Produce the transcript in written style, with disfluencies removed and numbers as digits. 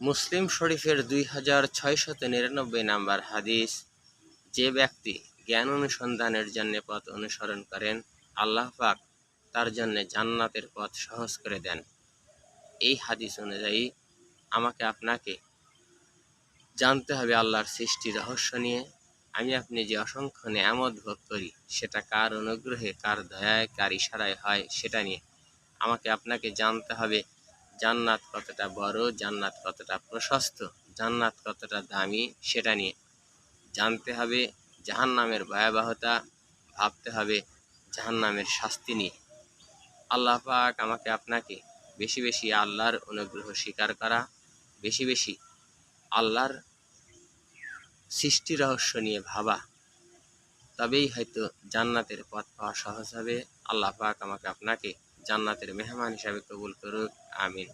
মুসলিম শরীফের 2699 নম্বর হাদিস, যে ব্যক্তি জ্ঞান অনুসন্ধানের জন্য পথ অনুসরণ করেন, আল্লাহ পাক তার জন্য জান্নাতের পথ সহজ করে দেন। এই হাদিস অনুযায়ী আমাকে আপনাকে জানতে হবে আল্লাহর সৃষ্টি রহস্য নিয়ে। আমি আপনি যে অসংখ্য নেয়ামত ভোগ করি, সেটা কার অনুগ্রহে, কার দয়ায়, কার ইশারায় হয়, সেটা নিয়ে আমাকে আপনাকে জানতে হবে। জান্নাত কতটা বড়, জান্নাত কতটা প্রশস্ত, জান্নাত কতটা দামি, সেটা নিয়ে জানতে হবে। জাহান্নামের ভয়াবহতা ভাবতে হবে, জাহান্নামের শাস্তি নিয়ে। আল্লাহ পাক আমাকে আপনাকে বেশি বেশি আল্লাহর অনুগ্রহ স্বীকার করা, বেশি বেশি আল্লাহর সৃষ্টি রহস্য নিয়ে ভাবা, তবেই হয়তো জান্নাতের পথ পাওয়া সহজ হবে। আল্লাহ পাক আমাকে আপনাকে জান্নাতের মেহমান হিসাবে কবুল করুক। আমিন।